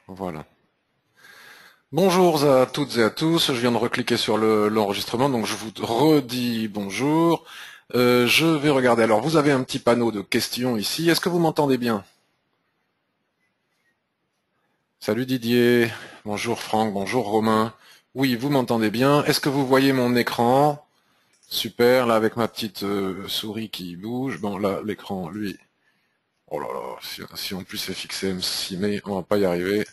Voilà. Bonjour à toutes et à tous, je viens de recliquer sur l'enregistrement, donc je vous redis bonjour. Je vais regarder, alors vous avez un petit panneau de questions ici, est-ce que vous m'entendez bien? Salut Didier, bonjour Franck, bonjour Romain. Oui, vous m'entendez bien, est-ce que vous voyez mon écran? Super, là avec ma petite souris qui bouge, bon là l'écran lui, oh là là, si en plus c'est fixé M6 mais on va pas y arriver.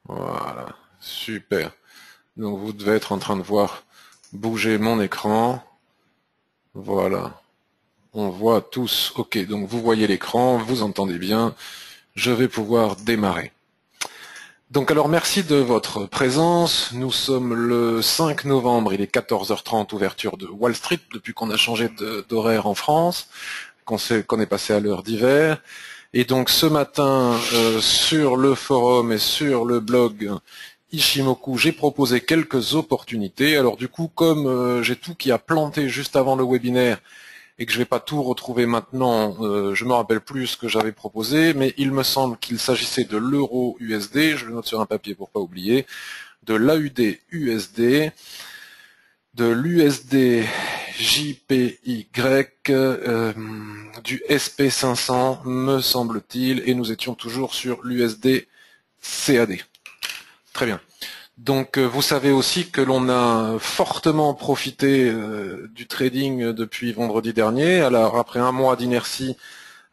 Voilà, super. Donc vous devez être en train de voir bouger mon écran. Voilà. On voit tous. Ok, donc vous voyez l'écran, vous entendez bien. Je vais pouvoir démarrer. Donc alors merci de votre présence. Nous sommes le 5 novembre, il est 14h30, ouverture de Wall Street, depuis qu'on a changé d'horaire en France, qu'on est passé à l'heure d'hiver. Et donc ce matin, sur le forum et sur le blog Ishimoku, j'ai proposé quelques opportunités. Alors du coup, comme j'ai tout qui a planté juste avant le webinaire et que je ne vais pas tout retrouver maintenant, je me rappelle plus ce que j'avais proposé, mais il me semble qu'il s'agissait de l'euro USD, je le note sur un papier pour pas oublier, de l'AUD USD, de l'USD JPY, du SP500, me semble-t-il, et nous étions toujours sur l'USD CAD. Très bien. Donc vous savez aussi que l'on a fortement profité du trading depuis vendredi dernier. Alors après un mois d'inertie,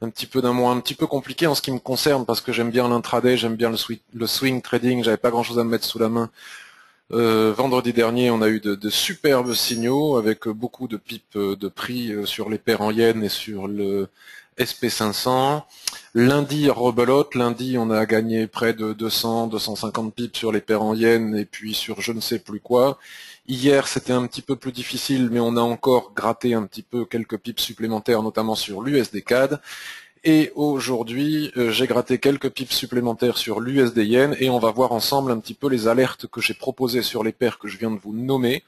d'un mois un petit peu compliqué en ce qui me concerne parce que j'aime bien l'intraday, j'aime bien le swing trading, j'avais pas grand chose à me mettre sous la main. Vendredi dernier, on a eu de superbes signaux avec beaucoup de pipes de prix sur les paires en yens et sur le SP500. Lundi, rebelote. Lundi, on a gagné près de 200, 250 pips sur les paires en yens et puis sur je ne sais plus quoi. Hier, c'était un petit peu plus difficile, mais on a encore gratté un petit peu quelques pips supplémentaires, notamment sur l'USD CAD. Et aujourd'hui, j'ai gratté quelques pips supplémentaires sur l'USD Yen et on va voir ensemble un petit peu les alertes que j'ai proposées sur les paires que je viens de vous nommer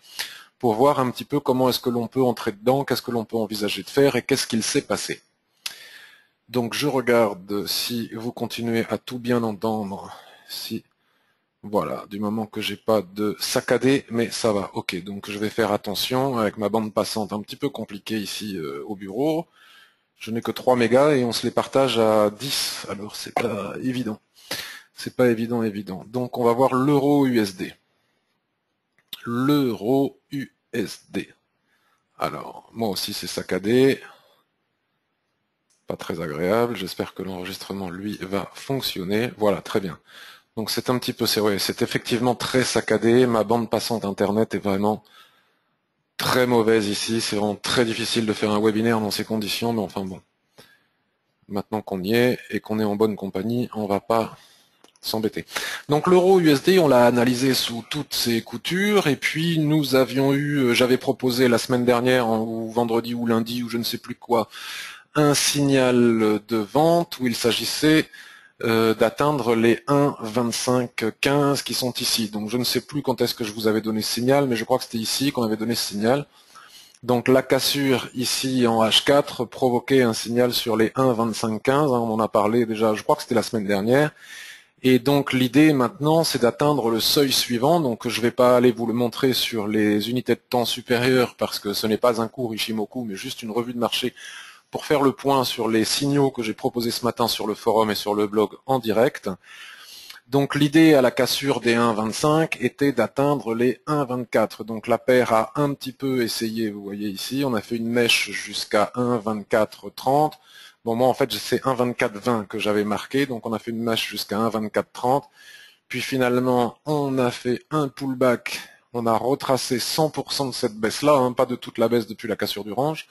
pour voir un petit peu comment est-ce que l'on peut entrer dedans, qu'est-ce que l'on peut envisager de faire et qu'est-ce qu'il s'est passé. Donc je regarde si vous continuez à tout bien entendre, si voilà, du moment que j'ai pas de saccadé, mais ça va, ok, donc je vais faire attention avec ma bande passante un petit peu compliquée ici au bureau. Je n'ai que 3 mégas et on se les partage à 10, alors c'est pas évident. C'est pas évident. Donc on va voir l'euro USD. L'euro USD. Alors, moi aussi c'est saccadé. Pas très agréable. J'espère que l'enregistrement, lui, va fonctionner. Voilà, très bien. Donc c'est un petit peu, c'est effectivement très saccadé. Ma bande passante internet est vraiment très mauvaise ici. C'est vraiment très difficile de faire un webinaire dans ces conditions, mais enfin bon. Maintenant qu'on y est et qu'on est en bonne compagnie, on va pas s'embêter. Donc l'euro USD, on l'a analysé sous toutes ses coutures, et puis nous avions eu, j'avais proposé la semaine dernière, ou vendredi ou lundi, ou je ne sais plus quoi, un signal de vente où il s'agissait d'atteindre les 1,2515 qui sont ici. Donc je ne sais plus quand est-ce que je vous avais donné ce signal, mais je crois que c'était ici qu'on avait donné ce signal. Donc la cassure ici en H4 provoquait un signal sur les 1,2515, on en a parlé déjà, je crois que c'était la semaine dernière. Et donc l'idée maintenant, c'est d'atteindre le seuil suivant. Donc je ne vais pas aller vous le montrer sur les unités de temps supérieures parce que ce n'est pas un cours Ishimoku, mais juste une revue de marché pour faire le point sur les signaux que j'ai proposés ce matin sur le forum et sur le blog en direct. Donc l'idée à la cassure des 1,25 était d'atteindre les 1,24. Donc la paire a un petit peu essayé, vous voyez ici, on a fait une mèche jusqu'à 1,2430. Bon, moi en fait c'est 1,2420 que j'avais marqué, donc on a fait une mèche jusqu'à 1,2430. Puis finalement on a fait un pullback, on a retracé 100% de cette baisse-là, hein, pas de toute la baisse depuis la cassure du range,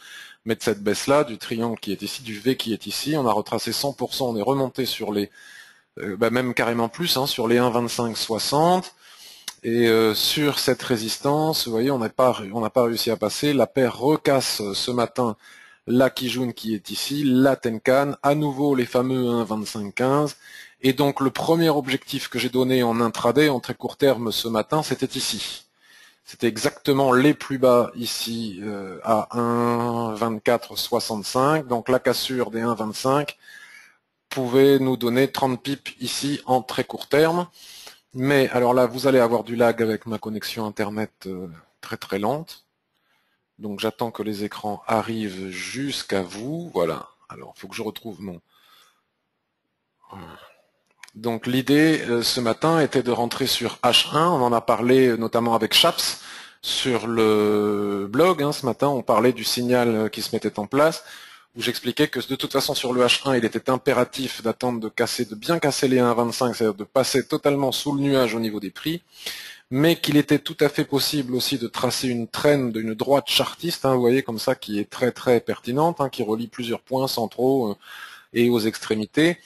mais de cette baisse-là, du triangle qui est ici, du V qui est ici, on a retracé 100%, on est remonté sur les même carrément plus, hein, sur les 1,2560. Et sur cette résistance, vous voyez, on n'a pas réussi à passer. La paire recasse ce matin la Kijun qui est ici, la Tenkan, à nouveau les fameux 1,2515. Et donc le premier objectif que j'ai donné en intraday, en très court terme ce matin, c'était ici. C'était exactement les plus bas ici à 1,2465. Donc la cassure des 1,25 pouvait nous donner 30 pips ici en très court terme. Mais alors là, vous allez avoir du lag avec ma connexion Internet très très lente. Donc j'attends que les écrans arrivent jusqu'à vous. Voilà. Alors, il faut que je retrouve mon... Donc l'idée ce matin était de rentrer sur H1. On en a parlé notamment avec Chaps sur le blog. Ce matin, on parlait du signal qui se mettait en place, où j'expliquais que de toute façon sur le H1, il était impératif d'attendre de bien casser les 1,25, c'est-à-dire de passer totalement sous le nuage au niveau des prix, mais qu'il était tout à fait possible aussi de tracer une trend, une droite chartiste, vous voyez comme ça, qui est très très pertinente, qui relie plusieurs points centraux et aux extrémités,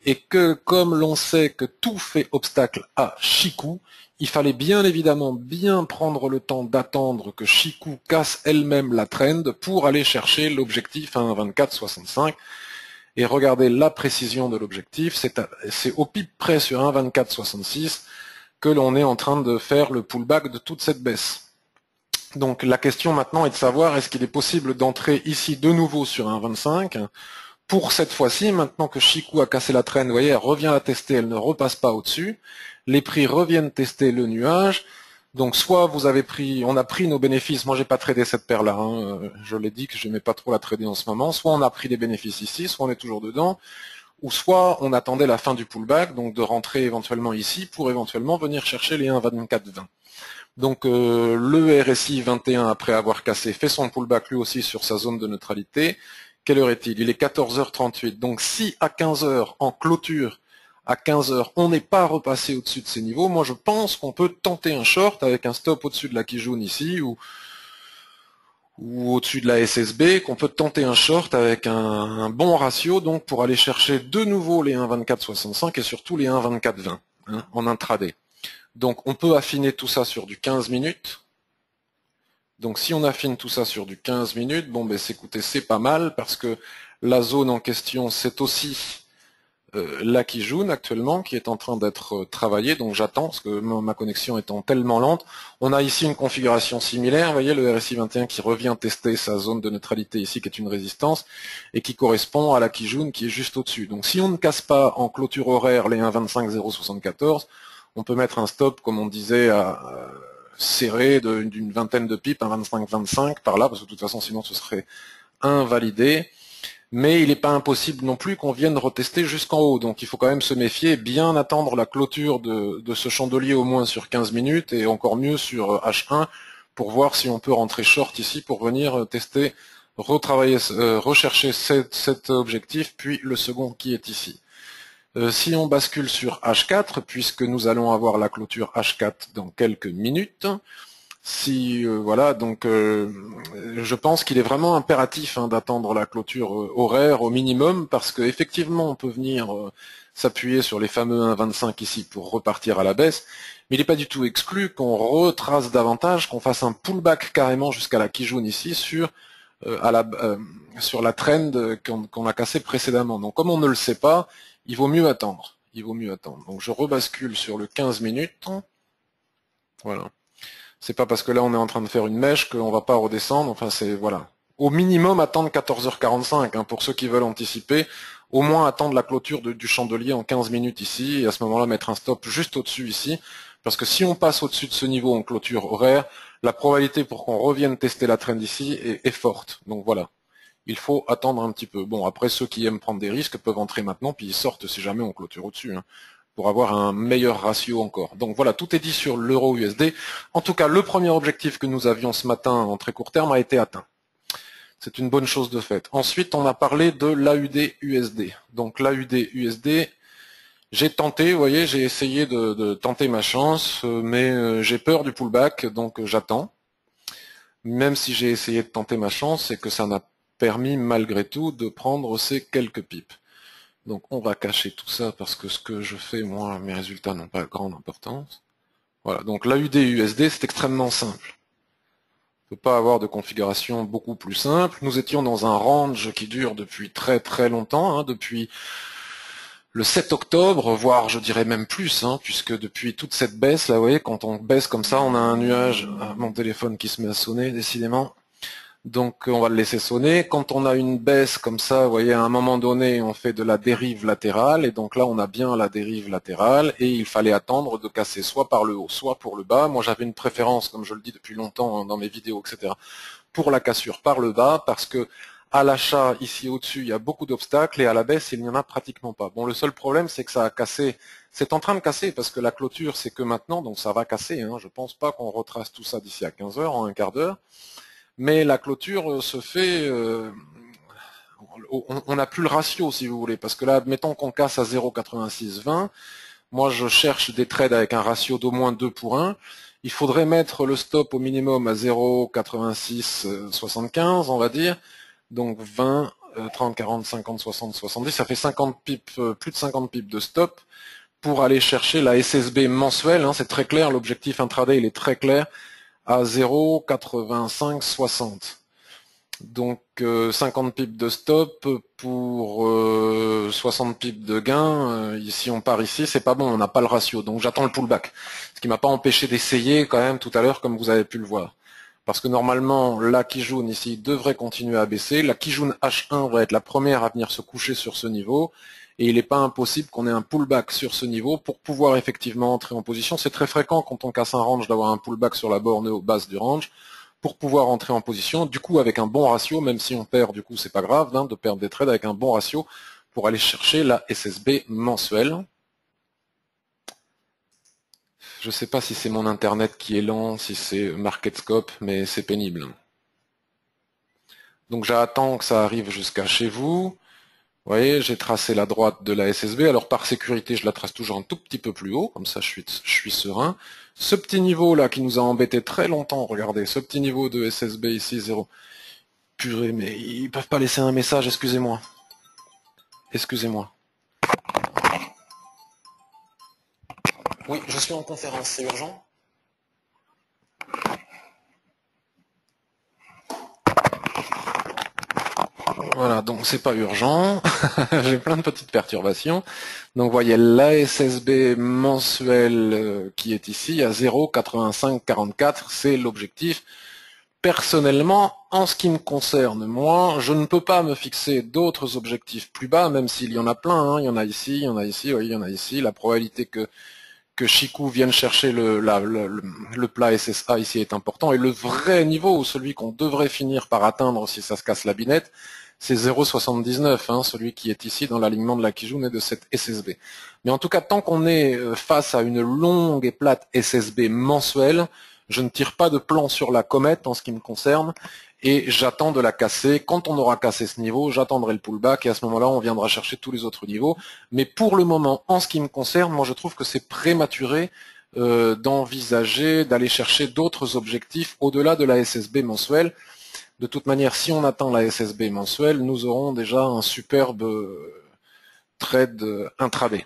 et que comme l'on sait que tout fait obstacle à Chikou, il fallait bien évidemment bien prendre le temps d'attendre que Chikou casse elle-même la trend pour aller chercher l'objectif à 1,2465. Et regardez la précision de l'objectif, c'est au pip près sur 1,2466 que l'on est en train de faire le pullback de toute cette baisse. Donc la question maintenant est de savoir est-ce qu'il est possible d'entrer ici de nouveau sur 1,25 pour cette fois-ci, maintenant que Chikou a cassé la traîne, vous voyez, elle revient la tester, elle ne repasse pas au-dessus. Les prix reviennent tester le nuage. Donc soit on a pris nos bénéfices, moi j'ai pas tradé cette paire-là, je l'ai dit que je n'aimais pas trop la trader en ce moment, soit on a pris des bénéfices ici, soit on est toujours dedans, ou soit on attendait la fin du pullback, donc de rentrer éventuellement ici pour éventuellement venir chercher les 1,2420. Donc le RSI 21, après avoir cassé, fait son pullback lui aussi sur sa zone de neutralité. Quelle heure est-il? Il est 14h38. Donc si à 15h, en clôture, à 15h, on n'est pas repassé au-dessus de ces niveaux, moi je pense qu'on peut tenter un short avec un stop au-dessus de la Kijun ici, ou au-dessus de la SSB, qu'on peut tenter un short avec un bon ratio, donc pour aller chercher de nouveau les 1,2465 et surtout les 1,2420 en intraday. Donc on peut affiner tout ça sur du 15 minutes. Donc si on affine tout ça sur du 15 minutes, bon ben écoutez, c'est pas mal parce que la zone en question c'est aussi la Kijun actuellement qui est en train d'être travaillée, donc j'attends parce que ma connexion étant tellement lente. On a ici une configuration similaire, vous voyez le RSI 21 qui revient tester sa zone de neutralité ici qui est une résistance et qui correspond à la Kijun qui est juste au-dessus. Donc si on ne casse pas en clôture horaire les 1,25074, on peut mettre un stop comme on disait serré d'une vingtaine de pips, un 25-25 par là, parce que de toute façon sinon ce serait invalidé. Mais il n'est pas impossible non plus qu'on vienne retester jusqu'en haut. Donc il faut quand même se méfier, bien attendre la clôture de ce chandelier au moins sur 15 minutes et encore mieux sur H1 pour voir si on peut rentrer short ici pour venir tester, retravailler, rechercher cet objectif, puis le second qui est ici. Si on bascule sur H4, puisque nous allons avoir la clôture H4 dans quelques minutes, voilà, donc je pense qu'il est vraiment impératif d'attendre la clôture horaire au minimum, parce qu'effectivement on peut venir s'appuyer sur les fameux 1,25 ici pour repartir à la baisse, mais il n'est pas du tout exclu qu'on retrace davantage, qu'on fasse un pullback carrément jusqu'à la Kijun ici sur la trend qu'on a cassée précédemment. Donc comme on ne le sait pas, il vaut mieux attendre. Il vaut mieux attendre. Donc je rebascule sur le 15 minutes. Voilà. C'est pas parce que là on est en train de faire une mèche qu'on va pas redescendre. Enfin c'est voilà. Au minimum attendre 14h45 pour ceux qui veulent anticiper. Au moins attendre la clôture du chandelier en 15 minutes ici et à ce moment-là mettre un stop juste au-dessus ici. Parce que si on passe au-dessus de ce niveau en clôture horaire, la probabilité pour qu'on revienne tester la trend ici est forte. Donc voilà. Il faut attendre un petit peu. Bon, après, ceux qui aiment prendre des risques peuvent entrer maintenant, puis ils sortent si jamais on clôture au-dessus, pour avoir un meilleur ratio encore. Donc voilà, tout est dit sur l'euro USD. En tout cas, le premier objectif que nous avions ce matin en très court terme a été atteint. C'est une bonne chose de fait. Ensuite, on a parlé de l'AUD USD. Donc l'AUD USD, j'ai tenté, vous voyez, j'ai essayé de tenter ma chance, mais j'ai peur du pullback, donc j'attends. Même si j'ai essayé de tenter ma chance, c'est que ça n'a permis malgré tout de prendre ces quelques pips. Donc on va cacher tout ça parce que ce que je fais, moi, mes résultats n'ont pas grande importance. Voilà, donc l'AUD-USD, c'est extrêmement simple. On ne peut pas avoir de configuration beaucoup plus simple. Nous étions dans un range qui dure depuis très très longtemps, depuis le 7 octobre, voire je dirais même plus, puisque depuis toute cette baisse, là vous voyez, quand on baisse comme ça, on a un nuage, mon téléphone qui se met à sonner, décidément. Donc on va le laisser sonner. Quand on a une baisse comme ça, vous voyez, à un moment donné, on fait de la dérive latérale, et donc là on a bien la dérive latérale, et il fallait attendre de casser soit par le haut, soit pour le bas. Moi j'avais une préférence, comme je le dis depuis longtemps dans mes vidéos, etc., pour la cassure par le bas, parce que à l'achat, ici au-dessus, il y a beaucoup d'obstacles, et à la baisse, il n'y en a pratiquement pas. Bon, le seul problème, c'est que ça a cassé, c'est en train de casser, parce que la clôture, c'est que maintenant, donc ça va casser, hein. Je pense pas qu'on retrace tout ça d'ici à 15 heures, en un quart d'heure, mais la clôture se fait, on n'a plus le ratio, si vous voulez, parce que là, admettons qu'on casse à 0,8620, moi je cherche des trades avec un ratio d'au moins 2 pour 1, il faudrait mettre le stop au minimum à 0,8675, on va dire, donc 20, 30, 40, 50, 60, 70, ça fait 50 pips, plus de 50 pips de stop pour aller chercher la SSB mensuelle, hein, c'est très clair, l'objectif intraday il est très clair, à 0,8560. Donc 50 pips de stop pour 60 pips de gain. Ici on part ici, c'est pas bon, on n'a pas le ratio. Donc j'attends le pullback. Ce qui m'a pas empêché d'essayer quand même tout à l'heure, comme vous avez pu le voir. Parce que normalement, la Kijun ici devrait continuer à baisser. La Kijun H1 va être la première à venir se coucher sur ce niveau. Et il n'est pas impossible qu'on ait un pullback sur ce niveau pour pouvoir effectivement entrer en position. C'est très fréquent quand on casse un range d'avoir un pullback sur la borne basse du range pour pouvoir entrer en position, du coup avec un bon ratio, même si on perd, du coup c'est pas grave, hein, de perdre des trades avec un bon ratio pour aller chercher la SSB mensuelle. Je sais pas si c'est mon internet qui est lent, si c'est MarketScope, mais c'est pénible. Donc j'attends que ça arrive jusqu'à chez vous. Vous voyez, j'ai tracé la droite de la SSB. Alors par sécurité, je la trace toujours un tout petit peu plus haut, comme ça je suis serein. Ce petit niveau là qui nous a embêté très longtemps, regardez, ce petit niveau de SSB ici, 0. Purée, mais ils peuvent pas laisser un message, excusez-moi. Excusez-moi. Oui, je suis en conférence, c'est urgent? Voilà, donc c'est pas urgent. J'ai plein de petites perturbations. Donc vous voyez la SSB mensuelle qui est ici à 0,8544, c'est l'objectif. Personnellement, en ce qui me concerne, moi, je ne peux pas me fixer d'autres objectifs plus bas, même s'il y en a plein, hein. Il y en a ici, il y en a ici, oui, il y en a ici. La probabilité que Chikou vienne chercher le plat SSA ici est important. Et le vrai niveau, celui qu'on devrait finir par atteindre si ça se casse la binette, c'est 0,79, hein, celui qui est ici dans l'alignement de la Kijun et de cette SSB. Mais en tout cas, tant qu'on est face à une longue et plate SSB mensuelle, je ne tire pas de plan sur la comète en ce qui me concerne, et j'attends de la casser. Quand on aura cassé ce niveau, j'attendrai le pullback, et à ce moment-là, on viendra chercher tous les autres niveaux. Mais pour le moment, en ce qui me concerne, moi je trouve que c'est prématuré d'envisager d'aller chercher d'autres objectifs au-delà de la SSB mensuelle. De toute manière, si on atteint la SSB mensuelle, nous aurons déjà un superbe trade intraday.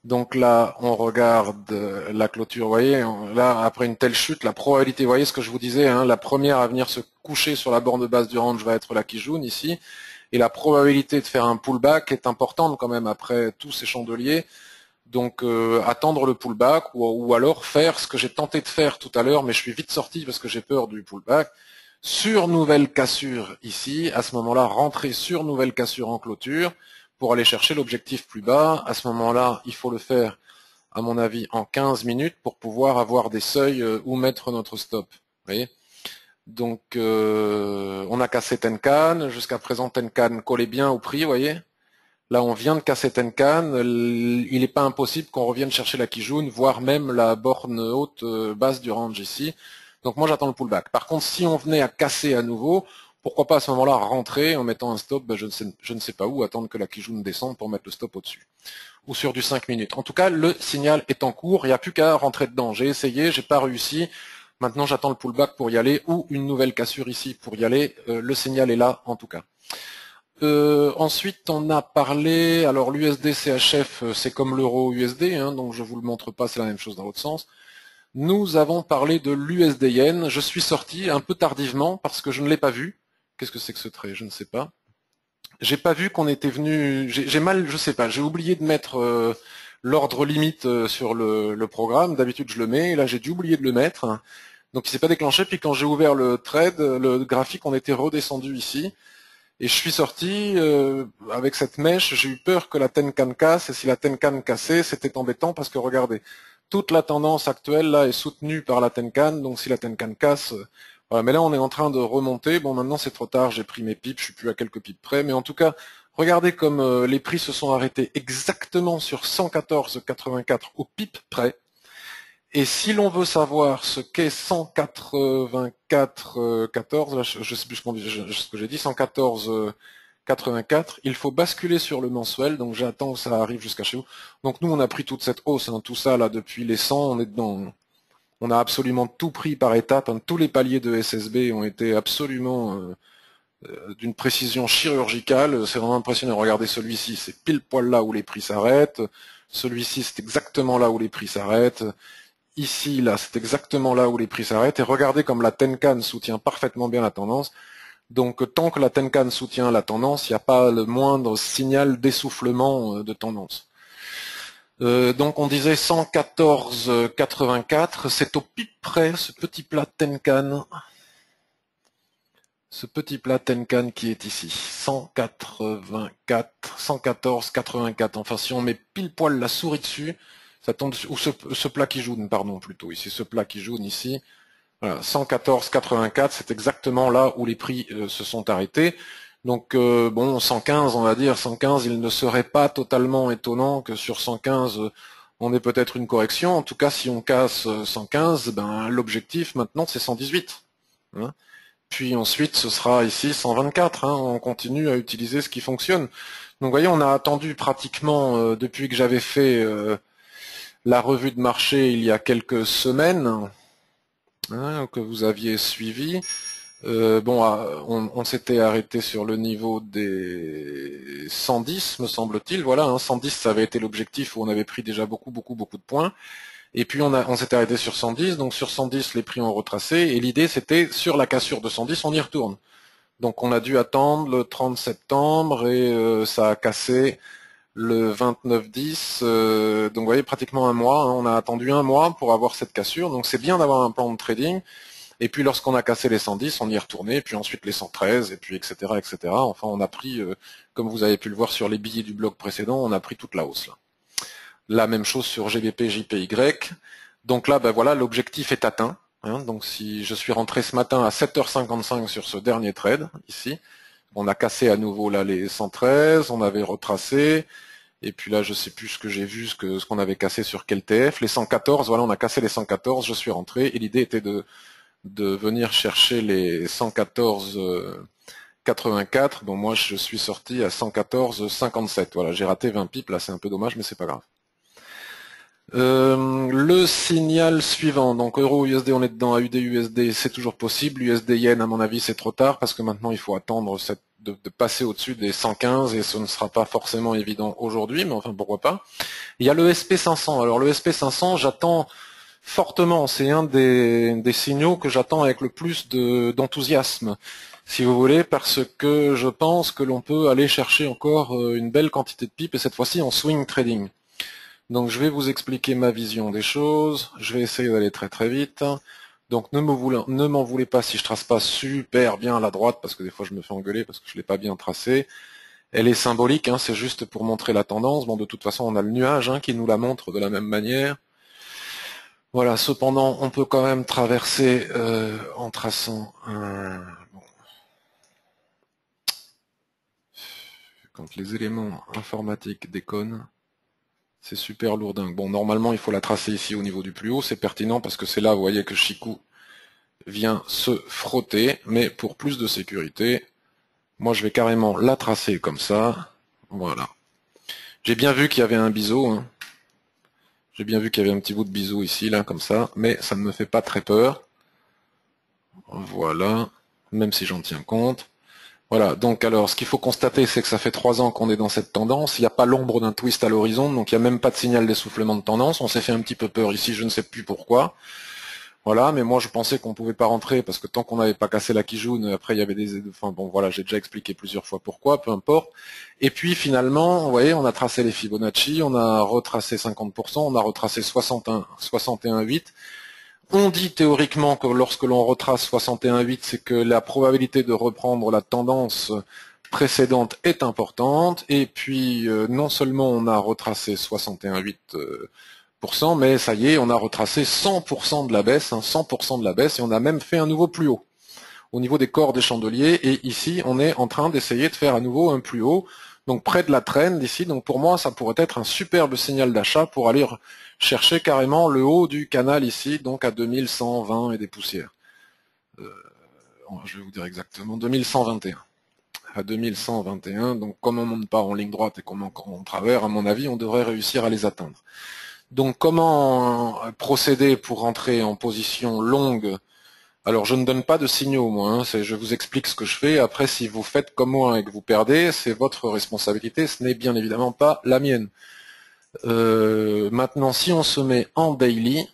Donc là, on regarde la clôture, vous voyez, là, après une telle chute, la probabilité, vous voyez ce que je vous disais, hein, la première à venir se coucher sur la borne basse du range va être la Kijun ici, et la probabilité de faire un pullback est importante quand même après tous ces chandeliers. Donc attendre le pullback ou alors faire ce que j'ai tenté de faire tout à l'heure, mais je suis vite sorti parce que j'ai peur du pullback, sur nouvelle cassure ici, à ce moment-là, rentrer sur nouvelle cassure en clôture pour aller chercher l'objectif plus bas. À ce moment-là, il faut le faire, à mon avis, en 15 minutes pour pouvoir avoir des seuils où mettre notre stop. Vous voyez ? Donc on a cassé Tenkan, jusqu'à présent Tenkan collait bien au prix, vous voyez ? Là, on vient de casser Tenkan. Il n'est pas impossible qu'on revienne chercher la Kijun, voire même la borne haute basse du range ici. Donc moi, j'attends le pullback. Par contre, si on venait à casser à nouveau, pourquoi pas à ce moment-là rentrer en mettant un stop, ben, je ne sais pas où, attendre que la Kijun descende pour mettre le stop au-dessus. Ou sur du 5 minutes. En tout cas, le signal est en cours. Il n'y a plus qu'à rentrer dedans. J'ai essayé, j'ai pas réussi. Maintenant, j'attends le pullback pour y aller ou une nouvelle cassure ici pour y aller. Le signal est là, en tout cas. Ensuite, on a parlé, alors l'USD CHF, c'est comme l'euro USD, hein, donc je vous le montre pas, c'est la même chose dans l'autre sens. Nous avons parlé de l'USD Yen. Je suis sorti un peu tardivement parce que je ne l'ai pas vu. Qu'est-ce que c'est que ce trait? Je ne sais pas. J'ai pas vu qu'on était venu. J'ai mal, je sais pas. J'ai oublié de mettre l'ordre limite sur le programme. D'habitude, je le mets. Et là, j'ai dû oublier de le mettre. Donc il s'est pas déclenché, puis quand j'ai ouvert le trade, le graphique, on était redescendu ici. Et je suis sorti avec cette mèche, j'ai eu peur que la Tenkan casse, et si la Tenkan cassait, c'était embêtant parce que regardez, toute la tendance actuelle là est soutenue par la Tenkan, donc si la Tenkan casse, voilà. Mais là on est en train de remonter, bon maintenant c'est trop tard, j'ai pris mes pipes, je suis plus à quelques pipes près, mais en tout cas, regardez comme les prix se sont arrêtés exactement sur 114,84 au pipe près. Et si l'on veut savoir ce qu'est 184,14, là, je sais plus ce que j'ai dit, 114,84, il faut basculer sur le mensuel, donc j'attends que ça arrive jusqu'à chez vous. Donc nous, on a pris toute cette hausse, hein, tout ça, là, depuis les 100, on est dedans. On a absolument tout pris par étapes, hein, tous les paliers de SSB ont été absolument d'une précision chirurgicale, c'est vraiment impressionnant. Regardez celui-ci, c'est pile poil là où les prix s'arrêtent, celui-ci, c'est exactement là où les prix s'arrêtent. Ici, là, c'est exactement là où les prix s'arrêtent. Et regardez comme la Tenkan soutient parfaitement bien la tendance. Donc, tant que la Tenkan soutient la tendance, il n'y a pas le moindre signal d'essoufflement de tendance. Donc, on disait 114,84. C'est au pipe près, ce petit plat Tenkan. Ce petit plat Tenkan qui est ici. 184, 114,84. Enfin, si on met pile poil la souris dessus, ça tombe, ou ce plat qui jaune, pardon, plutôt, ici, ce plat qui jaune ici, voilà, 114,84, c'est exactement là où les prix se sont arrêtés. Donc, bon, 115, on va dire, 115, il ne serait pas totalement étonnant que sur 115, on ait peut-être une correction. En tout cas, si on casse 115, ben, l'objectif maintenant, c'est 118. Hein. Puis ensuite, ce sera ici 124. Hein, on continue à utiliser ce qui fonctionne. Donc, vous voyez, on a attendu pratiquement, depuis que j'avais fait la revue de marché il y a quelques semaines, hein, que vous aviez suivi. Bon, on s'était arrêté sur le niveau des 110, me semble-t-il. Voilà, hein, 110, ça avait été l'objectif où on avait pris déjà beaucoup de points. Et puis on s'était arrêté sur 110, donc sur 110, les prix ont retracé. Et l'idée, c'était, sur la cassure de 110, on y retourne. Donc on a dû attendre le 30 septembre et ça a cassé le 29-10, donc vous voyez pratiquement un mois, hein, on a attendu un mois pour avoir cette cassure, donc c'est bien d'avoir un plan de trading, et puis lorsqu'on a cassé les 110, on y est retourné, et puis ensuite les 113, et puis etc. etc. Enfin on a pris, comme vous avez pu le voir sur les billets du blog précédent, on a pris toute la hausse là. La même chose sur GBP, JPY, donc là ben voilà, l'objectif est atteint, hein, donc si je suis rentré ce matin à 7h55 sur ce dernier trade, ici, on a cassé à nouveau là les 113, on avait retracé, et puis là je sais plus ce que j'ai vu, ce qu'on avait cassé sur quel TF, les 114, voilà on a cassé les 114, je suis rentré, et l'idée était de venir chercher les 114,84, bon moi je suis sorti à 114,57, voilà j'ai raté 20 pips, là c'est un peu dommage mais c'est pas grave. Le signal suivant, donc euro USD on est dedans, AUD USD c'est toujours possible, USD Yen à mon avis c'est trop tard parce que maintenant il faut attendre de passer au-dessus des 115 et ce ne sera pas forcément évident aujourd'hui, mais enfin pourquoi pas. Il y a le SP500, alors le SP500 j'attends fortement, c'est un des signaux que j'attends avec le plus d'enthousiasme, si vous voulez, parce que je pense que l'on peut aller chercher encore une belle quantité de pipes et cette fois-ci en swing trading. Donc je vais vous expliquer ma vision des choses, je vais essayer d'aller très très vite. Donc ne m'en voulez pas si je trace pas super bien à la droite, parce que des fois je me fais engueuler parce que je l'ai pas bien tracé. Elle est symbolique, hein, c'est juste pour montrer la tendance. Bon, de toute façon on a le nuage hein, qui nous la montre de la même manière. Voilà, cependant on peut quand même traverser en traçant un... Bon. Quand les éléments informatiques déconnent, c'est super lourdingue. Bon, normalement, il faut la tracer ici au niveau du plus haut. C'est pertinent parce que c'est là, vous voyez, que Chikou vient se frotter. Mais pour plus de sécurité, moi, je vais carrément la tracer comme ça. Voilà. J'ai bien vu qu'il y avait un biseau. Hein. J'ai bien vu qu'il y avait un petit bout de biseau ici, là, comme ça. Mais ça ne me fait pas très peur. Voilà. Même si j'en tiens compte. Voilà, donc alors ce qu'il faut constater, c'est que ça fait 3 ans qu'on est dans cette tendance, il n'y a pas l'ombre d'un twist à l'horizon, donc il n'y a même pas de signal d'essoufflement de tendance, on s'est fait un petit peu peur ici, je ne sais plus pourquoi. Voilà, mais moi je pensais qu'on pouvait pas rentrer, parce que tant qu'on n'avait pas cassé la Kijun, après il y avait des... Enfin bon voilà, j'ai déjà expliqué plusieurs fois pourquoi, peu importe. Et puis finalement, vous voyez, on a tracé les Fibonacci, on a retracé 50%, on a retracé 61,8, On dit théoriquement que lorsque l'on retrace 61,8, c'est que la probabilité de reprendre la tendance précédente est importante, et puis non seulement on a retracé 61,8%, mais ça y est, on a retracé 100% de la baisse, 100% de la baisse, et on a même fait un nouveau plus haut au niveau des corps des chandeliers, et ici on est en train d'essayer de faire à nouveau un plus haut, donc près de la trend ici, donc pour moi ça pourrait être un superbe signal d'achat pour aller chercher carrément le haut du canal ici, donc à 2120 et des poussières. Je vais vous dire exactement, 2121. À 2121, donc comme on ne monte pas en ligne droite et comme en travers, à mon avis, on devrait réussir à les atteindre. Donc comment procéder pour rentrer en position longue? Alors je ne donne pas de signaux moi, je vous explique ce que je fais, après si vous faites comme moi et que vous perdez, c'est votre responsabilité, ce n'est bien évidemment pas la mienne. Maintenant si on se met en daily,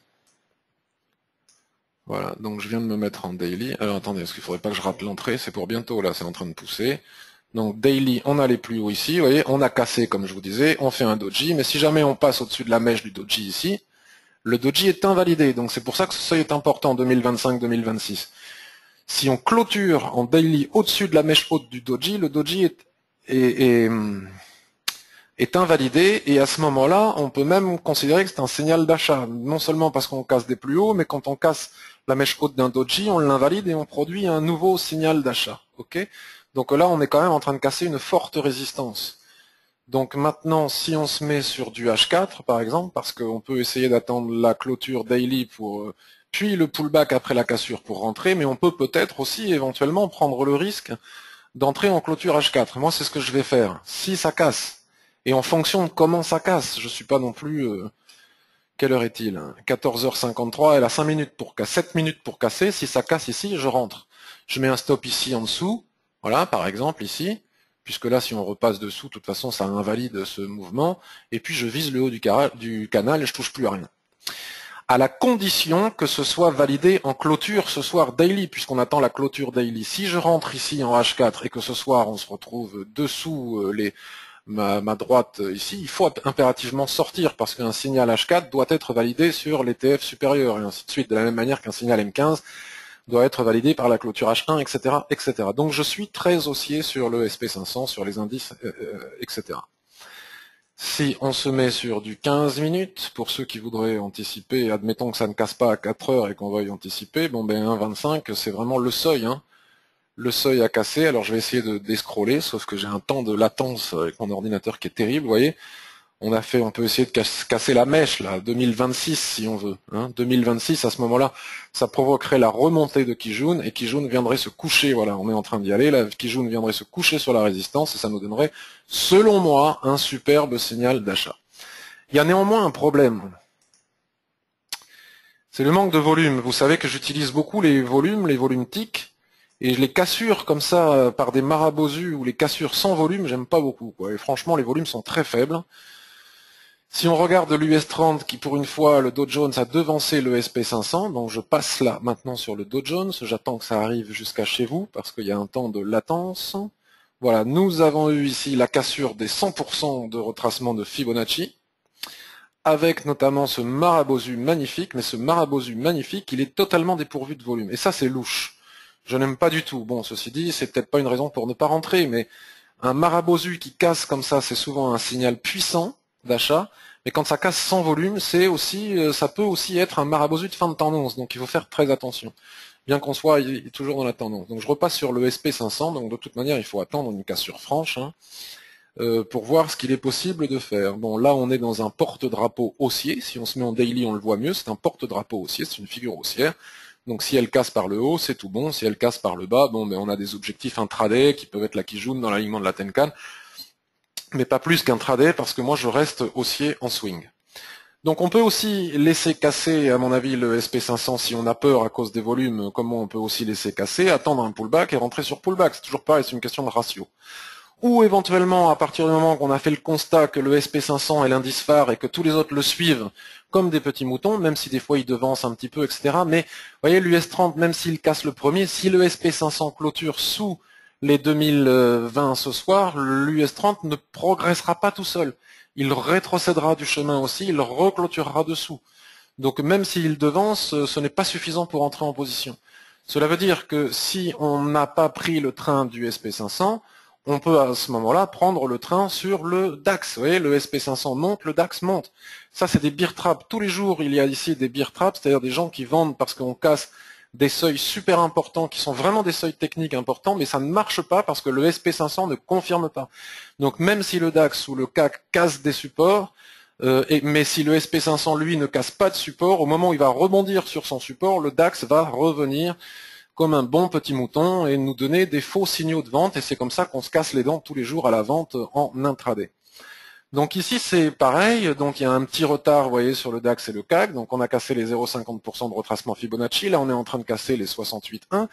voilà, donc je viens de me mettre en daily, alors attendez, parce qu'il ne faudrait pas que je rate l'entrée, c'est pour bientôt, là c'est en train de pousser. Donc daily, on a les plus hauts ici, vous voyez, on a cassé comme je vous disais, on fait un doji, mais si jamais on passe au-dessus de la mèche du doji ici, le doji est invalidé, donc c'est pour ça que ce seuil est important 2025-2026. Si on clôture en daily au-dessus de la mèche haute du doji, le doji est invalidé, et à ce moment-là, on peut même considérer que c'est un signal d'achat, non seulement parce qu'on casse des plus hauts, mais quand on casse la mèche haute d'un doji, on l'invalide et on produit un nouveau signal d'achat. Okay, donc là, on est quand même en train de casser une forte résistance. Donc maintenant, si on se met sur du H4, par exemple, parce qu'on peut essayer d'attendre la clôture daily pour puis le pullback après la cassure pour rentrer, mais on peut peut-être aussi éventuellement prendre le risque d'entrer en clôture H4. Moi, c'est ce que je vais faire. Si ça casse, et en fonction de comment ça casse, je suis pas non plus... quelle heure est-il? 14h53, elle a 5 minutes pour casser, 7 minutes pour casser. Si ça casse ici, je rentre. Je mets un stop ici en dessous, voilà, par exemple ici, puisque là, si on repasse dessous, de toute façon, ça invalide ce mouvement, et puis je vise le haut du canal et je touche plus à rien. À la condition que ce soit validé en clôture ce soir daily, puisqu'on attend la clôture daily. Si je rentre ici en H4 et que ce soir on se retrouve dessous ma droite ici, il faut impérativement sortir parce qu'un signal H4 doit être validé sur l'ETF supérieur et ainsi de suite, de la même manière qu'un signal M15 doit être validé par la clôture H1, etc., etc. Donc je suis très haussier sur le SP500, sur les indices, etc. Si on se met sur du 15 minutes, pour ceux qui voudraient anticiper, admettons que ça ne casse pas à 4 heures et qu'on veuille anticiper, bon ben 1,25 c'est vraiment le seuil, le seuil à casser. Alors je vais essayer de descroller, sauf que j'ai un temps de latence avec mon ordinateur qui est terrible, vous voyez. On peut essayer de casser la mèche, là, 2026 si on veut. 2026, à ce moment-là, ça provoquerait la remontée de Kijun, et Kijun viendrait se coucher, voilà, on est en train d'y aller, là, Kijun viendrait se coucher sur la résistance, et ça nous donnerait, selon moi, un superbe signal d'achat. Il y a néanmoins un problème. C'est le manque de volume. Vous savez que j'utilise beaucoup les volumes TIC, et les cassures comme ça, par des marabosus, ou les cassures sans volume, j'aime pas beaucoup, quoi. Et franchement, les volumes sont très faibles. Si on regarde l'US30 qui pour une fois le Dow Jones a devancé le SP500, donc je passe là maintenant sur le Dow Jones, j'attends que ça arrive jusqu'à chez vous parce qu'il y a un temps de latence. Voilà, nous avons eu ici la cassure des 100% de retracement de Fibonacci, avec notamment ce marabosu magnifique, mais ce marabosu magnifique, il est totalement dépourvu de volume, et ça c'est louche. Je n'aime pas du tout. Bon, ceci dit, c'est peut-être pas une raison pour ne pas rentrer, mais un marabosu qui casse comme ça, c'est souvent un signal puissant d'achat, mais quand ça casse sans volume, ça peut aussi être un marabosu de fin de tendance, donc il faut faire très attention, bien qu'on soit toujours dans la tendance. Donc je repasse sur le SP500, donc de toute manière il faut attendre une cassure franche pour voir ce qu'il est possible de faire. Bon, là on est dans un porte-drapeau haussier, si on se met en daily on le voit mieux, c'est un porte-drapeau haussier, c'est une figure haussière. Donc si elle casse par le haut, c'est tout bon. Si elle casse par le bas, bon, mais on a des objectifs intraday qui peuvent être la Kijun dans l'alignement de la Tenkan, mais pas plus qu'intraday parce que moi je reste haussier en swing. Donc on peut aussi laisser casser, à mon avis, le SP500 si on a peur à cause des volumes. Comment on peut aussi laisser casser, attendre un pullback et rentrer sur pullback. C'est toujours pareil, c'est une question de ratio. Ou éventuellement, à partir du moment qu'on a fait le constat que le SP500 est l'indice phare et que tous les autres le suivent comme des petits moutons, même si des fois ils devancent un petit peu, etc. Mais vous voyez, l'US30, même s'il casse le premier, si le SP500 clôture sous les 2020 ce soir, l'US30 ne progressera pas tout seul. Il rétrocédera du chemin aussi, il reclôturera dessous. Donc même s'il devance, ce n'est pas suffisant pour entrer en position. Cela veut dire que si on n'a pas pris le train du SP500, on peut à ce moment-là prendre le train sur le DAX. Vous voyez, le SP500 monte, le DAX monte. Ça, c'est des bear traps. Tous les jours, il y a ici des bear traps, c'est-à-dire des gens qui vendent parce qu'on casse des seuils super importants, qui sont vraiment des seuils techniques importants, mais ça ne marche pas parce que le SP500 ne confirme pas. Donc même si le DAX ou le CAC casse des supports, mais si le SP500, lui, ne casse pas de support, au moment où il va rebondir sur son support, le DAX va revenir comme un bon petit mouton et nous donner des faux signaux de vente, et c'est comme ça qu'on se casse les dents tous les jours à la vente en intraday. Donc ici c'est pareil, donc il y a un petit retard, vous voyez, sur le DAX et le CAC, donc on a cassé les 0,50% de retracement Fibonacci, là on est en train de casser les 68,1.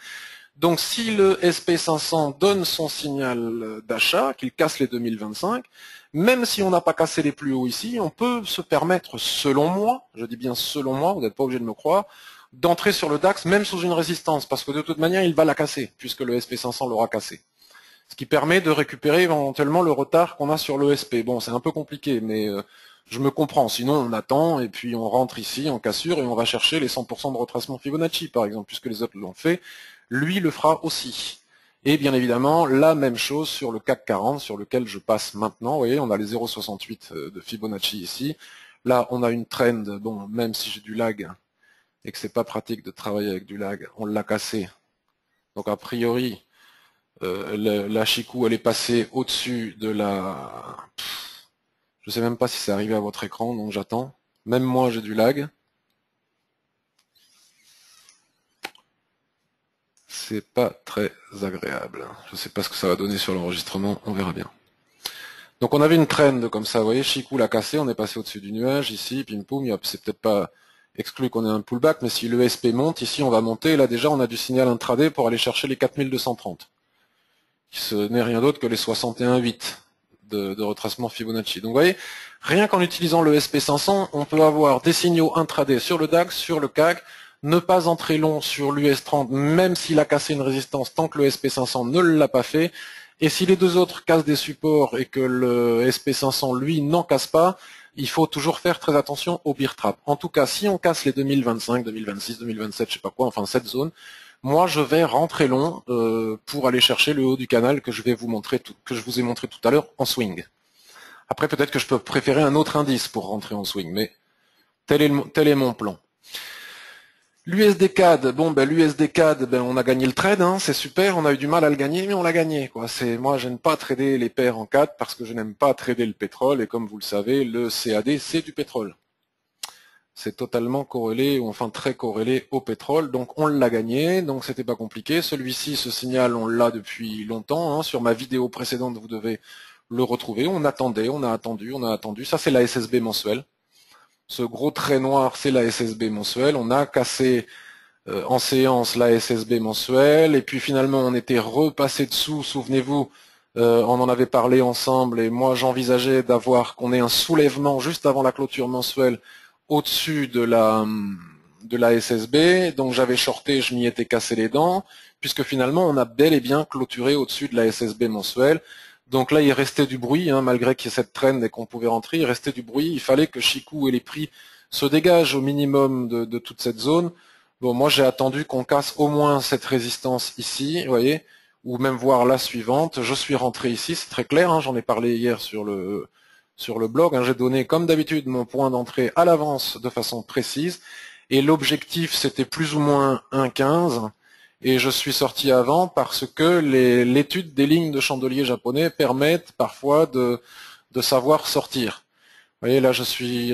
Donc si le SP500 donne son signal d'achat, qu'il casse les 2025, même si on n'a pas cassé les plus hauts ici, on peut se permettre, selon moi, je dis bien selon moi, vous n'êtes pas obligé de me croire, d'entrer sur le DAX même sous une résistance, parce que de toute manière il va la casser, puisque le SP500 l'aura cassé. Ce qui permet de récupérer éventuellement le retard qu'on a sur le SP. Bon, c'est un peu compliqué, mais je me comprends. Sinon, on attend, et puis on rentre ici en cassure, et on va chercher les 100% de retracement Fibonacci, par exemple, puisque les autres l'ont fait. Lui le fera aussi. Et bien évidemment, la même chose sur le CAC 40, sur lequel je passe maintenant. Vous voyez, on a les 0,68 de Fibonacci ici. Là, on a une trend, bon, même si j'ai du lag, et que c'est pas pratique de travailler avec du lag, on l'a cassé. Donc a priori, la Chikou, elle est passée au-dessus de la... Je sais même pas si c'est arrivé à votre écran, donc j'attends. Même moi, j'ai du lag. C'est pas très agréable. Je sais pas ce que ça va donner sur l'enregistrement, on verra bien. Donc on avait une trend comme ça, vous voyez, Chikou l'a cassé, on est passé au-dessus du nuage, ici, pim poum, c'est peut-être pas exclu qu'on ait un pullback, mais si le SP monte, ici on va monter, là déjà on a du signal intraday pour aller chercher les 4230. Ce n'est rien d'autre que les 61,8 de retracement Fibonacci. Donc vous voyez, rien qu'en utilisant le SP500, on peut avoir des signaux intraday sur le DAX, sur le CAC, ne pas entrer long sur l'US30, même s'il a cassé une résistance, tant que le SP500 ne l'a pas fait. Et si les deux autres cassent des supports et que le SP500, lui, n'en casse pas, il faut toujours faire très attention au bear trap. En tout cas, si on casse les 2025, 2026, 2027, je sais pas quoi, enfin cette zone, moi je vais rentrer long pour aller chercher le haut du canal que je vais vous montrer, que je vous ai montré tout à l'heure en swing. Après peut-être que je peux préférer un autre indice pour rentrer en swing, mais tel est mon plan. L'USD CAD, bon ben l'USD CAD, ben on a gagné le trade, hein, c'est super, on a eu du mal à le gagner, mais on l'a gagné, quoi. Moi je n'aime pas trader les paires en CAD parce que je n'aime pas trader le pétrole, et comme vous le savez, le CAD c'est du pétrole. C'est totalement corrélé, ou enfin très corrélé au pétrole, donc on l'a gagné, donc c'était pas compliqué. Celui-ci, ce signal, on l'a depuis longtemps, hein. Sur ma vidéo précédente, vous devez le retrouver. On attendait, on a attendu. Ça c'est la SSB mensuelle. Ce gros trait noir, c'est la SSB mensuelle. On a cassé en séance la SSB mensuelle, et puis finalement on était repassé dessous, souvenez-vous, on en avait parlé ensemble, et moi j'envisageais qu'on ait un soulèvement juste avant la clôture mensuelle au-dessus de la SSB, donc j'avais shorté, je m'y étais cassé les dents, puisque finalement on a bel et bien clôturé au-dessus de la SSB mensuelle. Donc là il restait du bruit, hein, malgré qu'il y ait cette trend et qu'on pouvait rentrer, il restait du bruit, il fallait que Chikou et les prix se dégagent au minimum de toute cette zone. Bon, moi j'ai attendu qu'on casse au moins cette résistance ici, vous voyez, ou même voir la suivante. Je suis rentré ici, c'est très clair, hein, j'en ai parlé hier sur le blog, hein, j'ai donné comme d'habitude mon point d'entrée à l'avance de façon précise, et l'objectif c'était plus ou moins 1,15, et je suis sorti avant parce que l'étude des lignes de chandelier japonais permettent parfois de savoir sortir. Vous voyez, là je suis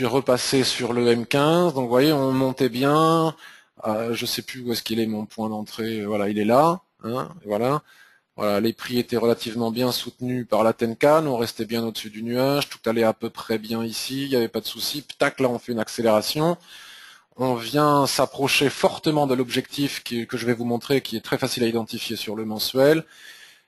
repassé sur le M15, donc vous voyez, on montait bien, je sais plus où est-ce qu'il est mon point d'entrée, voilà, il est là, hein, voilà. Voilà, les prix étaient relativement bien soutenus par la Tenkan, on restait bien au-dessus du nuage, tout allait à peu près bien ici, il n'y avait pas de souci. Tac, là on fait une accélération, on vient s'approcher fortement de l'objectif que je vais vous montrer, qui est très facile à identifier sur le mensuel.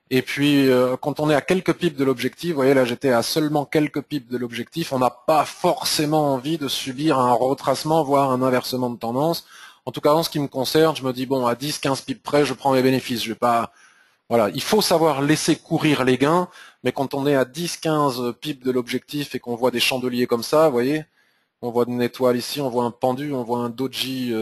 Et puis quand on est à quelques pips de l'objectif, vous voyez là j'étais à seulement quelques pips de l'objectif, on n'a pas forcément envie de subir un retracement, voire un inversement de tendance. En tout cas en ce qui me concerne, je me dis bon, à 10-15 pips près, je prends mes bénéfices, je vais pas... Voilà, il faut savoir laisser courir les gains, Mais quand on est à 10-15 pips de l'objectif et qu'on voit des chandeliers comme ça, vous voyez, on voit une étoile ici, on voit un pendu, on voit un doji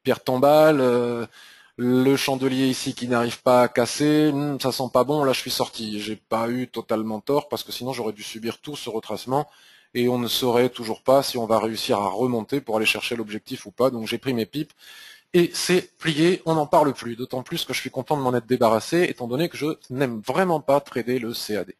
pierre tombale, le chandelier ici qui n'arrive pas à casser, ça sent pas bon, là je suis sorti. J'ai pas eu totalement tort parce que sinon j'aurais dû subir tout ce retracement et on ne saurait toujours pas si on va réussir à remonter pour aller chercher l'objectif ou pas. Donc j'ai pris mes pipes et c'est plié, on n'en parle plus. D'autant plus que je suis content de m'en être débarrassé étant donné que je n'aime vraiment pas trader le CAD.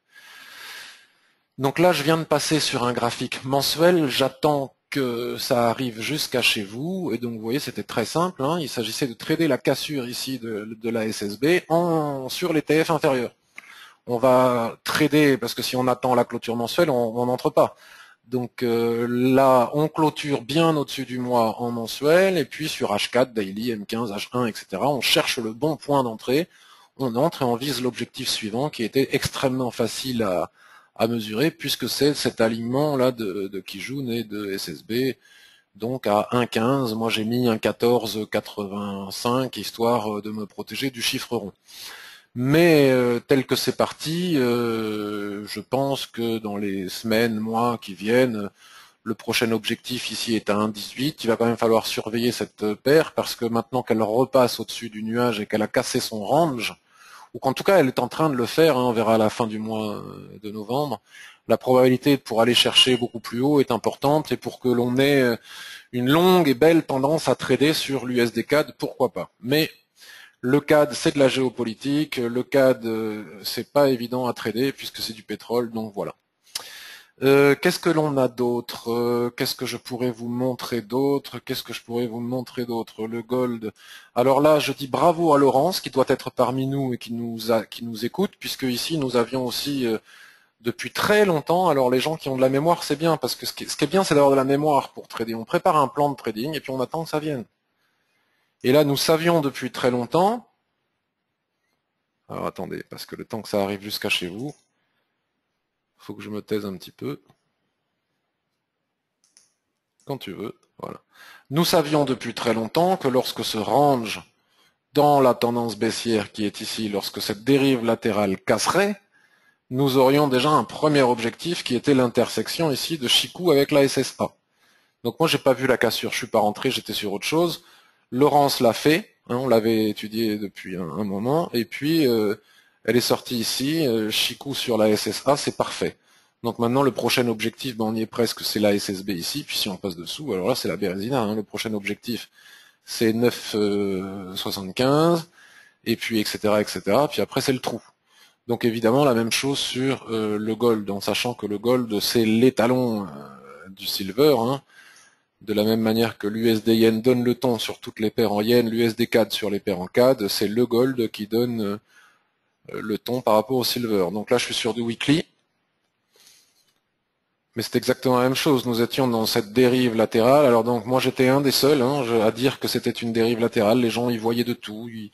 Donc là, je viens de passer sur un graphique mensuel, j'attends que ça arrive jusqu'à chez vous, et donc vous voyez, c'était très simple, hein. Il s'agissait de trader la cassure ici de la SSB sur les TF inférieurs. On va trader, parce que si on attend la clôture mensuelle, on n'entre pas. Donc là, on clôture bien au-dessus du mois en mensuel, et puis sur H4, Daily, M15, H1, etc., on cherche le bon point d'entrée, on entre et on vise l'objectif suivant, qui était extrêmement facile à mesurer, puisque c'est cet alignement-là de Kijun et de SSB, donc à 1,15, moi j'ai mis 1,1485, histoire de me protéger du chiffre rond. Mais tel que c'est parti, je pense que dans les semaines, mois qui viennent, le prochain objectif ici est à 1,18. Il va quand même falloir surveiller cette paire parce que maintenant qu'elle repasse au-dessus du nuage et qu'elle a cassé son range, ou qu'en tout cas elle est en train de le faire, hein, on verra à la fin du mois de novembre, la probabilité pour aller chercher beaucoup plus haut est importante et pour que l'on ait une longue et belle tendance à trader sur l'USD CAD, pourquoi pas. Mais le CAD, c'est de la géopolitique. Le CAD, c'est pas évident à trader puisque c'est du pétrole, donc voilà. Qu'est-ce que l'on a d'autre? Qu'est-ce que je pourrais vous montrer d'autre? Qu'est-ce que je pourrais vous montrer d'autre? Le gold. Alors là, je dis bravo à Laurence qui doit être parmi nous et qui nous écoute, puisque ici nous avions aussi depuis très longtemps. Alors les gens qui ont de la mémoire, c'est bien parce que ce qui est bien, c'est d'avoir de la mémoire pour trader. On prépare un plan de trading et puis on attend que ça vienne. Et là, nous savions depuis très longtemps. Alors attendez, parce que le temps que ça arrive jusqu'à chez vous, il faut que je me taise un petit peu. Quand tu veux, voilà. Nous savions depuis très longtemps que lorsque ce range dans la tendance baissière qui est ici, lorsque cette dérive latérale casserait, nous aurions déjà un premier objectif qui était l'intersection ici de Chikou avec la SSA. Donc moi j'ai pas vu la cassure, je suis pas rentré, j'étais sur autre chose. Laurence l'a fait, hein, on l'avait étudié depuis un moment, et puis elle est sortie ici, Chikou sur la SSA, c'est parfait. Donc maintenant le prochain objectif, ben, on y est presque, c'est la SSB ici, puis si on passe dessous, alors là c'est la Bérésina, hein, le prochain objectif c'est 9,75, et puis etc., etc., puis après c'est le trou. Donc évidemment la même chose sur le gold, en sachant que le gold c'est l'étalon du silver, hein. De la même manière que l'USD Yen donne le ton sur toutes les paires en Yen, l'USD CAD sur les paires en CAD, c'est le gold qui donne le ton par rapport au silver. Donc là je suis sur du weekly, mais c'est exactement la même chose. Nous étions dans cette dérive latérale. Alors donc moi j'étais un des seuls à dire que c'était une dérive latérale. Les gens y voyaient de tout. Il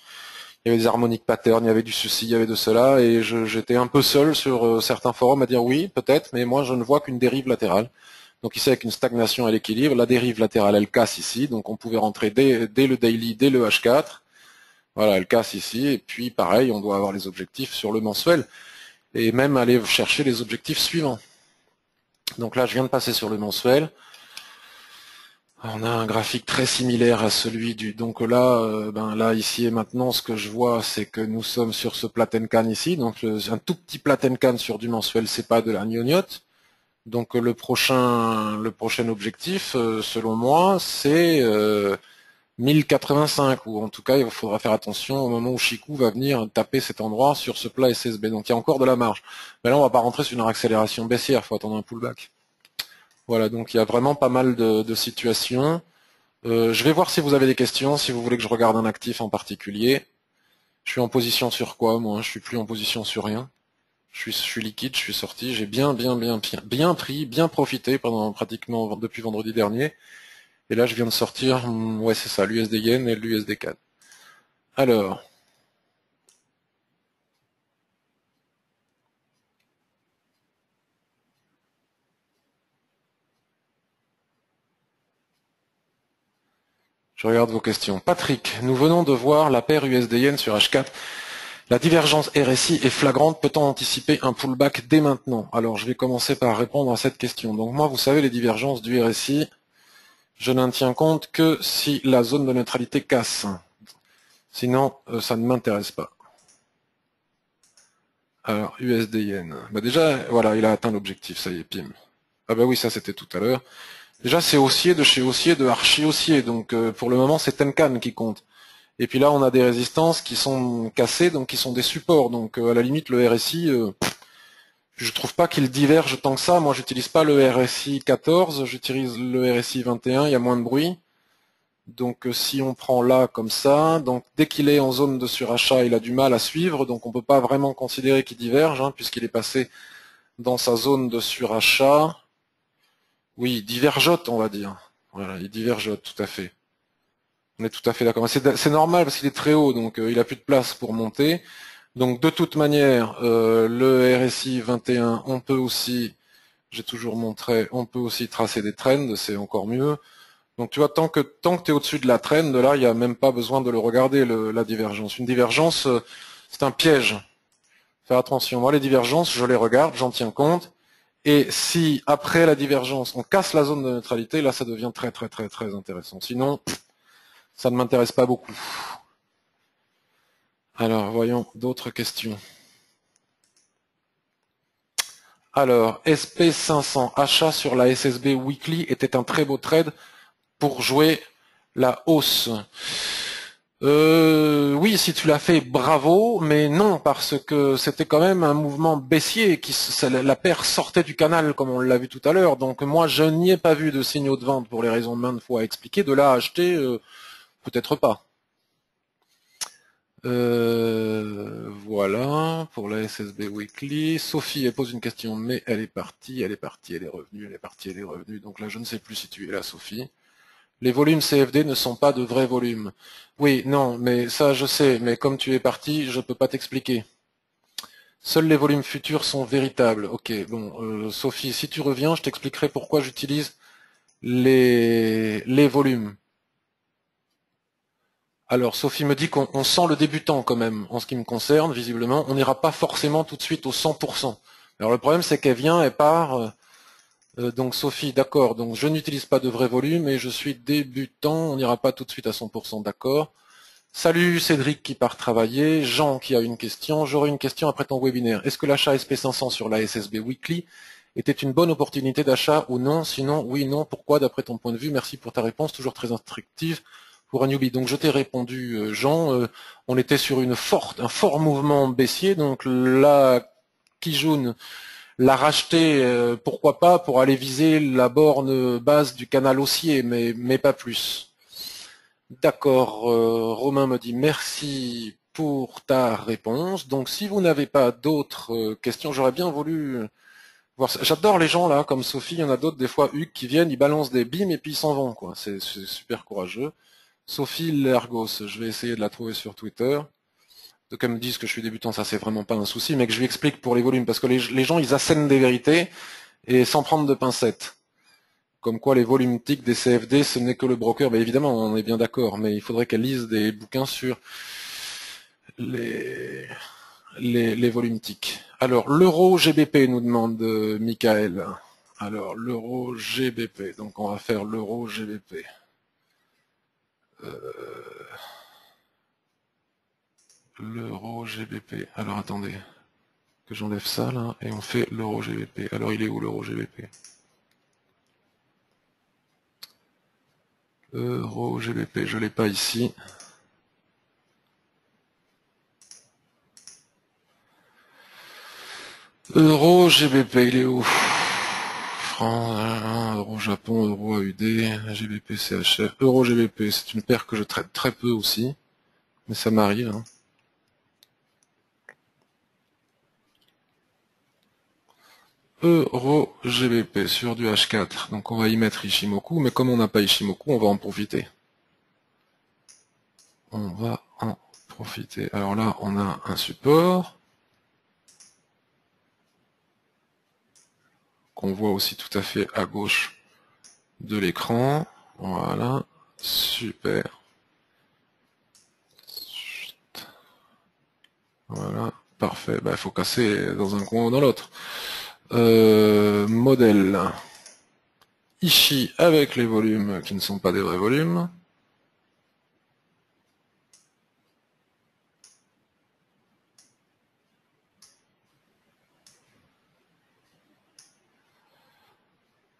y avait des harmoniques patterns, il y avait du ceci, il y avait de cela, et j'étais un peu seul sur certains forums à dire oui, peut-être, mais moi je ne vois qu'une dérive latérale. Donc ici avec une stagnation à l'équilibre, la dérive latérale elle casse ici, donc on pouvait rentrer dès le daily, dès le H4. Voilà, elle casse ici, et puis pareil, on doit avoir les objectifs sur le mensuel, et même aller chercher les objectifs suivants. Donc là je viens de passer sur le mensuel. On a un graphique très similaire à celui du. Donc là, là ici et maintenant, ce que je vois, c'est que nous sommes sur ce Plattencan ici, donc un tout petit Plattencan sur du mensuel, c'est pas de la gnognotte. Donc le prochain objectif, selon moi, c'est 1085, ou en tout cas il faudra faire attention au moment où Chikou va venir taper cet endroit sur ce plat SSB. Donc il y a encore de la marge. Mais là on va pas rentrer sur une accélération baissière, il faut attendre un pullback. Voilà, donc il y a vraiment pas mal de situations. Je vais voir si vous avez des questions, si vous voulez que je regarde un actif en particulier. Je suis en position sur quoi, moi? Je suis plus en position sur rien. Je suis liquide, je suis sorti, j'ai bien pris, bien profité pendant pratiquement depuis vendredi dernier. Et là, je viens de sortir, ouais, c'est ça, l'USD Yen et l'USD CAD. Alors, je regarde vos questions. Patrick, nous venons de voir la paire USD Yen sur H4 La divergence RSI est flagrante, peut-on anticiper un pullback dès maintenant? Alors je vais commencer par répondre à cette question. Donc moi, vous savez, les divergences du RSI, je n'en tiens compte que si la zone de neutralité casse. Sinon, ça ne m'intéresse pas. Alors, USD-Yen. Bah déjà, voilà, il a atteint l'objectif, ça y est, pim. Ah bah oui, ça c'était tout à l'heure. Déjà, c'est haussier de chez haussier, de archi haussier, donc pour le moment, c'est Tenkan qui compte. Et puis là, on a des résistances qui sont cassées, donc qui sont des supports. Donc à la limite, le RSI, je trouve pas qu'il diverge tant que ça. Moi, j'utilise pas le RSI 14, j'utilise le RSI 21, il y a moins de bruit. Donc si on prend là comme ça, donc dès qu'il est en zone de surachat, il a du mal à suivre, donc on ne peut pas vraiment considérer qu'il diverge, hein, puisqu'il est passé dans sa zone de surachat. Oui, il divergeote, on va dire. Voilà, il divergeote, tout à fait. On est tout à fait d'accord. C'est normal parce qu'il est très haut, donc il a plus de place pour monter. Donc de toute manière, le RSI 21, on peut aussi, j'ai toujours montré, on peut aussi tracer des trends, c'est encore mieux. Donc tu vois, tant que tu es au-dessus de la trend, là, il n'y a même pas besoin de le regarder, la divergence. Une divergence, c'est un piège. Faire attention. Moi, les divergences, je les regarde, j'en tiens compte. Et si, après la divergence, on casse la zone de neutralité, là, ça devient très, très, très, très intéressant. Sinon, ça ne m'intéresse pas beaucoup. Alors, voyons d'autres questions. Alors, SP500, achat sur la SSB Weekly était un très beau trade pour jouer la hausse. Oui, si tu l'as fait, bravo, mais non, parce que c'était quand même un mouvement baissier, la paire sortait du canal, comme on l'a vu tout à l'heure. Donc moi, je n'y ai pas vu de signaux de vente pour les raisons maintes fois expliquées. De là à acheter, peut-être pas. Voilà, pour la SSB Weekly. Sophie, elle pose une question, mais elle est partie, elle est partie, elle est revenue, elle est partie, elle est revenue. Donc là, je ne sais plus si tu es là, Sophie. Les volumes CFD ne sont pas de vrais volumes. Oui, non, mais ça je sais, mais comme tu es parti, je ne peux pas t'expliquer. Seuls les volumes futurs sont véritables. Ok, bon, Sophie, si tu reviens, je t'expliquerai pourquoi j'utilise les volumes. Alors, Sophie me dit qu'on sent le débutant quand même, en ce qui me concerne, visiblement. On n'ira pas forcément tout de suite au 100%. Alors le problème, c'est qu'elle vient, elle part. Donc Sophie, d'accord, donc je n'utilise pas de vrai volume et je suis débutant, on n'ira pas tout de suite à 100%, d'accord. Salut Cédric qui part travailler, Jean qui a une question, j'aurai une question après ton webinaire. Est-ce que l'achat SP500 sur la SSB Weekly était une bonne opportunité d'achat ou non? Sinon, oui, non, pourquoi d'après ton point de vue? Merci pour ta réponse, toujours très instructive pour un newbie. Donc je t'ai répondu, Jean, on était sur un fort mouvement baissier, donc là, Kijun la racheter, pourquoi pas, pour aller viser la borne basse du canal haussier, mais pas plus. D'accord, Romain me dit merci pour ta réponse. Donc si vous n'avez pas d'autres questions, j'aurais bien voulu voir ça. J'adore les gens là, comme Sophie, il y en a d'autres, des fois Hugues, qui viennent, ils balancent des bimes et puis ils s'en vont, quoi. C'est super courageux. Sophie Lergos, je vais essayer de la trouver sur Twitter. Donc elle me disent que je suis débutant, ça c'est vraiment pas un souci, mais que je lui explique pour les volumes, parce que les gens ils assènent des vérités et sans prendre de pincettes. Comme quoi les volumes TIC des CFD, ce n'est que le broker. Mais évidemment, on est bien d'accord, mais il faudrait qu'elle lise des bouquins sur les, les volumes TIC. Alors, l'euro GBP nous demande Michael. Alors, l'euro GBP. Donc, on va faire l'euro GBP. L'euro GBP. Alors, attendez. Que j'enlève ça, là, et on fait l'euro GBP. Alors, il est où l'euro GBP? Euro GBP, je l'ai pas ici. Euro GBP, il est où? Franc, euro Japon, euro AUD, GBP CHF, euro GBP, c'est une paire que je traite très peu aussi, mais ça m'arrive. Hein. Euro GBP sur du H4, donc on va y mettre Ishimoku, mais comme on n'a pas Ishimoku, on va en profiter. On va en profiter. Alors là, on a un support, qu'on voit aussi tout à fait à gauche de l'écran. Voilà, super. Voilà, parfait. Il faut casser dans un coin ou dans l'autre. Modèle. Ici, avec les volumes qui ne sont pas des vrais volumes.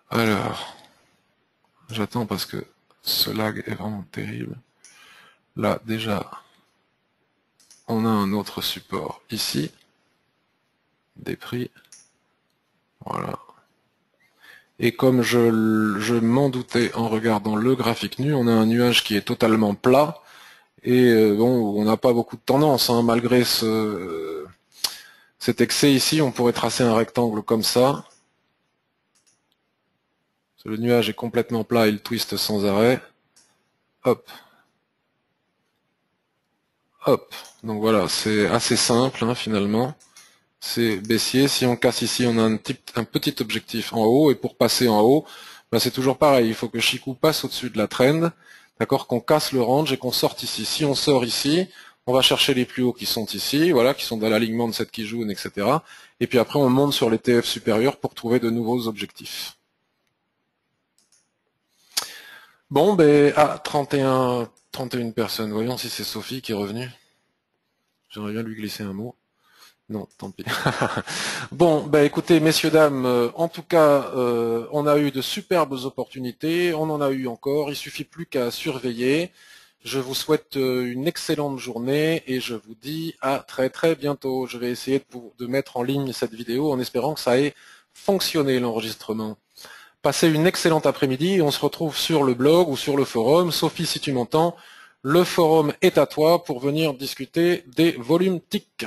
Alors, j'attends parce que ce lag est vraiment terrible. Là, déjà, on a un autre support ici. Des prix. Voilà. Et comme je m'en doutais en regardant le graphique nu, on a un nuage qui est totalement plat. Et bon, on n'a pas beaucoup de tendance, hein, malgré cet excès ici, on pourrait tracer un rectangle comme ça. Le nuage est complètement plat, il twiste sans arrêt. Hop. Hop. Donc voilà, c'est assez simple hein, finalement. C'est baissier. Si on casse ici, on a un petit objectif en haut. Et pour passer en haut, c'est toujours pareil. Il faut que Chikou passe au-dessus de la trend. D'accord, qu'on casse le range et qu'on sorte ici. Si on sort ici, on va chercher les plus hauts qui sont ici, voilà, qui sont dans l'alignement de cette Kijun, etc. Et puis après, on monte sur les TF supérieurs pour trouver de nouveaux objectifs. Bon, 31 personnes. Voyons si c'est Sophie qui est revenue. J'aimerais bien lui glisser un mot. Non, tant pis. Bon, écoutez, messieurs, dames, en tout cas, on a eu de superbes opportunités, on en a eu encore, il suffit plus qu'à surveiller. Je vous souhaite une excellente journée et je vous dis à très très bientôt. Je vais essayer de mettre en ligne cette vidéo en espérant que ça ait fonctionné l'enregistrement. Passez une excellente après-midi et on se retrouve sur le blog ou sur le forum. Sophie, si tu m'entends, le forum est à toi pour venir discuter des volumes TIC.